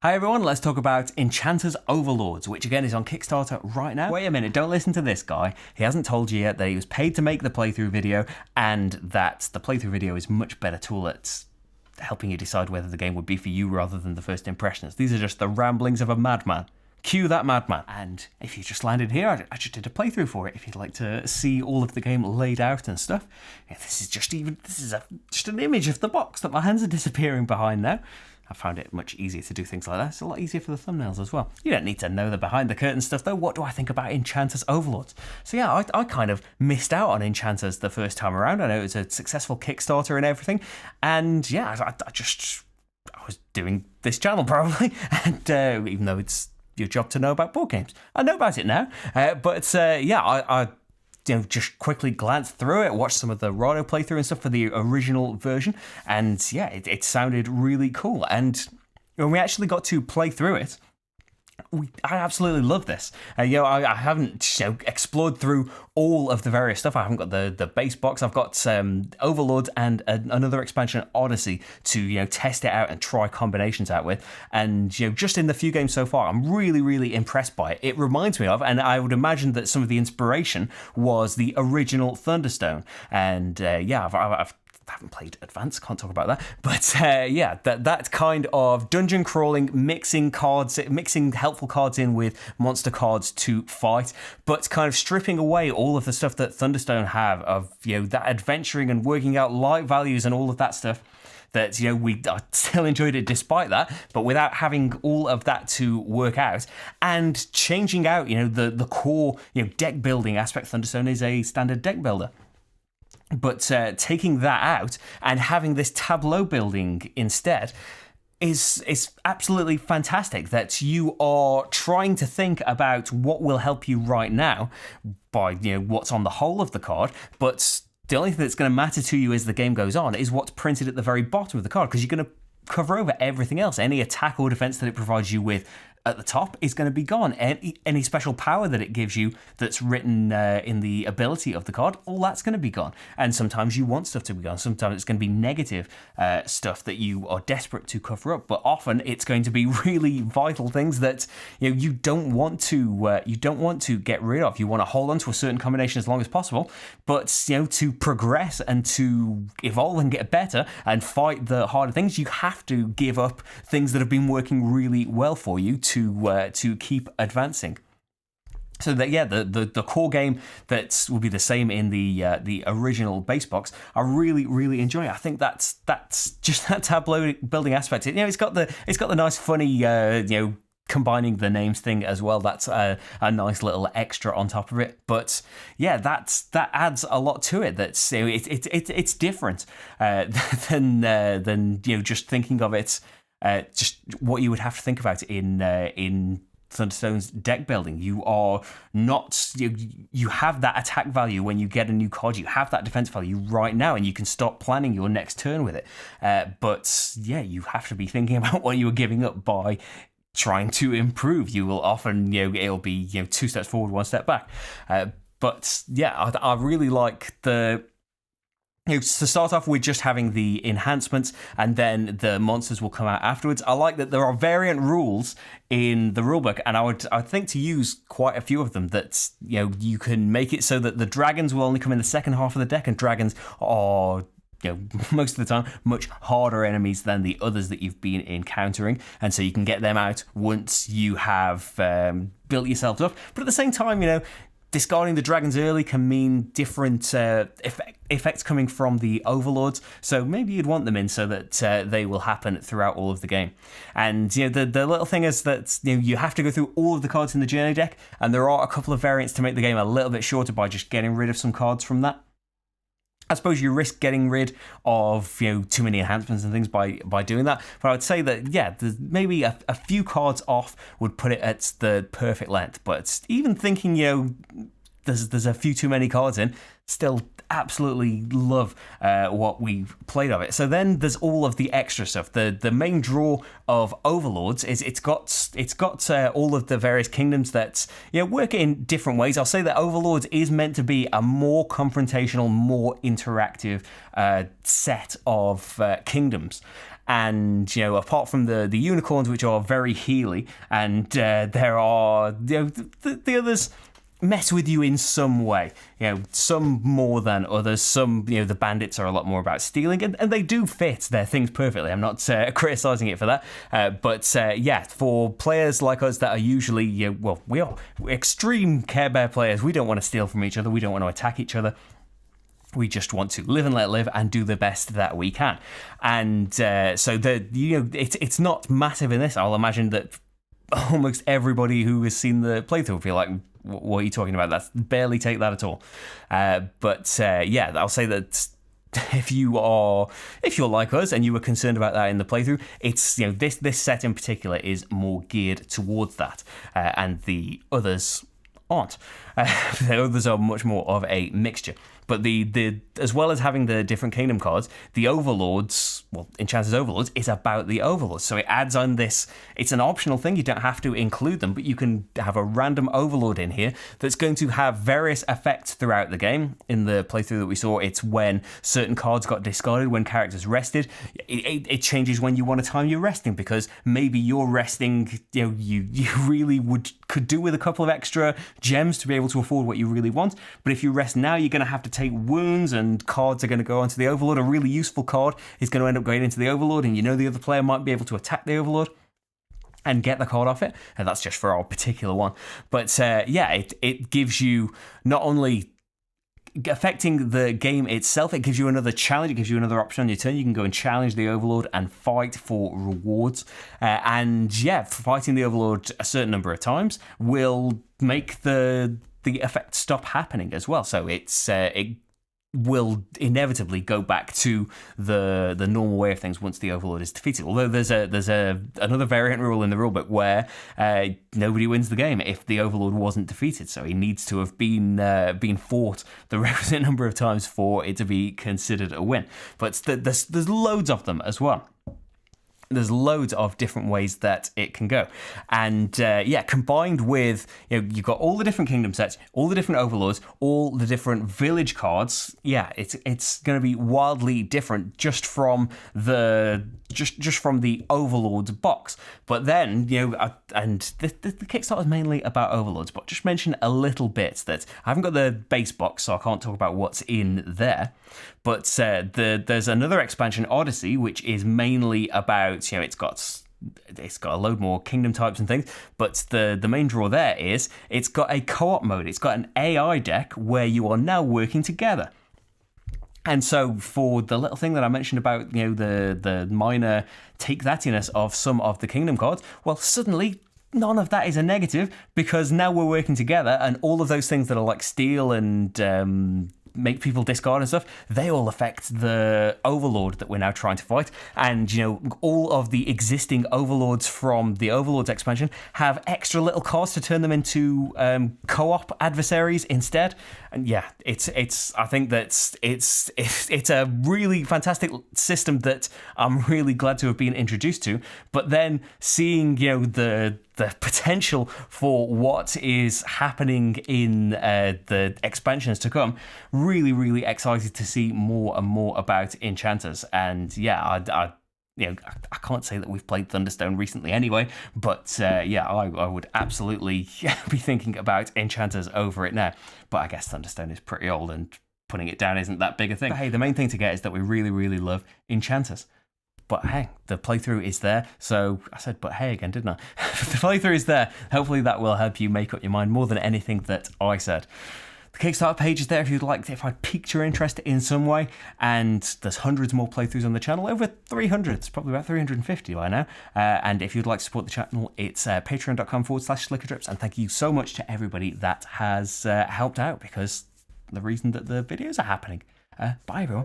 Hi everyone, let's talk about Enchanters Overlords, which again is on Kickstarter right now. Wait a minute, don't listen to this guy. He hasn't told you yet that he was paid to make the playthrough video and that the playthrough video is a much better tool at helping you decide whether the game would be for you rather than the first impressions. These are just the ramblings of a madman. Cue that madman. And if you just landed here, I just did a playthrough for it. If you'd like to see all of the game laid out and stuff, this is just an image of the box that my hands are disappearing behind now. I found it much easier to do things like that. It's a lot easier for the thumbnails as well. You don't need to know the behind the curtain stuff though. What do I think about Enchanters Overlords? So yeah, I kind of missed out on Enchanters the first time around. I know it was a successful Kickstarter and everything. And yeah, I was doing this channel probably. And even though it's your job to know about board games, I know about it now. I just quickly glanced through it, watched some of the Rado playthrough and stuff for the original version, and yeah, it sounded really cool. And when we actually got to play through it, I absolutely love this. I haven't explored through all of the various stuff. I haven't got the base box. I've got Overlords and another expansion, Odyssey, to test it out and try combinations out with. And just in the few games so far, I'm really, really impressed by it. It reminds me of, and I would imagine that some of the inspiration was the original Thunderstone. And I've haven't played Advance, can't talk about that. But that kind of dungeon crawling, mixing helpful cards in with monster cards to fight, but kind of stripping away all of the stuff that Thunderstone have of that adventuring and working out light values and all of that stuff. That I still enjoyed it despite that, but without having all of that to work out and changing out the core deck building aspect. Thunderstone is a standard deck builder. But taking that out and having this tableau building instead is absolutely fantastic. That you are trying to think about what will help you right now by what's on the whole of the card, but the only thing that's going to matter to you as the game goes on is what's printed at the very bottom of the card, because you're going to cover over everything else. Any attack or defense that it provides you with at the top is going to be gone. Any special power that it gives you that's written in the ability of the card, all that's going to be gone. And sometimes you want stuff to be gone. Sometimes it's going to be negative stuff that you are desperate to cover up. But often it's going to be really vital things that you don't want to get rid of. You want to hold on to a certain combination as long as possible. But to progress and to evolve and get better and fight the harder things, you have to give up things that have been working really well for you to keep advancing. So that the core game that will be the same in the original base box, I really, really enjoy it. I think that's just that tableau building aspect. It's got the nice funny combining the names thing as well. That's a nice little extra on top of it. But yeah, that adds a lot to it. That's it's different than just thinking of it. Just what you would have to think about in Thunderstone's deck building. You are not you have that attack value when you get a new card. You have that defense value right now, and you can start planning your next turn with it. But you have to be thinking about what you are giving up by trying to improve. You will often it'll be 2 steps forward, 1 step back. But I really like the. To start off with just having the enhancements and then the monsters will come out afterwards. I like that there are variant rules in the rulebook, and I think to use quite a few of them. That you can make it so that the dragons will only come in the second half of the deck, and dragons are most of the time much harder enemies than the others that you've been encountering, and so you can get them out once you have built yourself up. But at the same time, discarding the dragons early can mean different effects coming from the Overlords, so maybe you'd want them in so that they will happen throughout all of the game. And the little thing is that you have to go through all of the cards in the journey deck, and there are a couple of variants to make the game a little bit shorter by just getting rid of some cards from that. I suppose you risk getting rid of too many enhancements and things by doing that, but I would say that there's maybe a few cards off would put it at the perfect length. But even thinking there's a few too many cards in, still absolutely love what we've played of it. So then there's all of the extra stuff. The main draw of Overlords is it's got all of the various kingdoms that work in different ways. I'll say that Overlords is meant to be a more confrontational, more interactive set of kingdoms. and apart from the unicorns, which are very healy, and there are the others mess with you in some way, some more than others. Some, the bandits are a lot more about stealing, and they do fit their things perfectly. I'm not criticizing it for that, but for players like us that are usually, we are extreme Care Bear players. We don't want to steal from each other. We don't want to attack each other. We just want to live and let live and do the best that we can. And so it's not massive in this. I'll imagine that almost everybody who has seen the playthrough will be like, what are you talking about? That's barely take that at all. But I'll say that if you're like us and you were concerned about that in the playthrough, it's this set in particular is more geared towards that, and the others aren't. The others are much more of a mixture. But the as well as having the different kingdom cards, the Overlords, Enchanters Overlords, is about the Overlords. So it adds on this, it's an optional thing, you don't have to include them, but you can have a random Overlord in here that's going to have various effects throughout the game. In the playthrough that we saw, it's when certain cards got discarded, when characters rested. It changes when you want to time your resting, because maybe you're resting, you really could do with a couple of extra gems to be able to afford what you really want. But if you rest now, you're going to have to take wounds, and cards are going to go onto the Overlord. A really useful card is going to end up going into the Overlord, and the other player might be able to attack the Overlord and get the card off it. And that's just for our particular one. But it gives you not only affecting the game itself, it gives you another challenge, it gives you another option on your turn. You can go and challenge the Overlord and fight for rewards. Fighting the Overlord a certain number of times will make the effect stop happening as well. So it will inevitably go back to the normal way of things once the Overlord is defeated. Although there's another variant rule in the rulebook where nobody wins the game if the Overlord wasn't defeated. So he needs to have been fought the requisite number of times for it to be considered a win. But there's loads of them as well. There's loads of different ways that it can go. And combined with, you've got all the different kingdom sets, all the different Overlords, all the different village cards. Yeah, it's going to be wildly different just from the Overlords box. But then, and the Kickstarter is mainly about Overlords, but just mention a little bit that I haven't got the base box, so I can't talk about what's in there. But there's another expansion, Odyssey, which is mainly about, it's got a load more kingdom types and things, but the main draw there is it's got a co-op mode. It's got an AI deck where you are now working together. And so for the little thing that I mentioned about, the minor take-thatiness of some of the kingdom cards, well, suddenly none of that is a negative, because now we're working together, and all of those things that are like steal and make people discard and stuff, they all affect the Overlord that we're now trying to fight. And all of the existing Overlords from the Overlords expansion have extra little cards to turn them into co-op adversaries instead. And I think that it's a really fantastic system that I'm really glad to have been introduced to. But then seeing the potential for what is happening in the expansions to come, really, really excited to see more and more about Enchanters. And I can't say that we've played Thunderstone recently anyway, but I would absolutely be thinking about Enchanters over it now. But I guess Thunderstone is pretty old, and putting it down isn't that big a thing. But hey, the main thing to get is that we really, really love Enchanters. But hey, the playthrough is there. So I said, but hey again, didn't I? The playthrough is there. Hopefully that will help you make up your mind more than anything that I said. The Kickstarter page is there if I piqued your interest in some way. And there's hundreds more playthroughs on the channel, over 300. It's probably about 350 by now. And if you'd like to support the channel, it's patreon.com/slickerdrips. And thank you so much to everybody that has helped out, because the reason that the videos are happening. Bye everyone.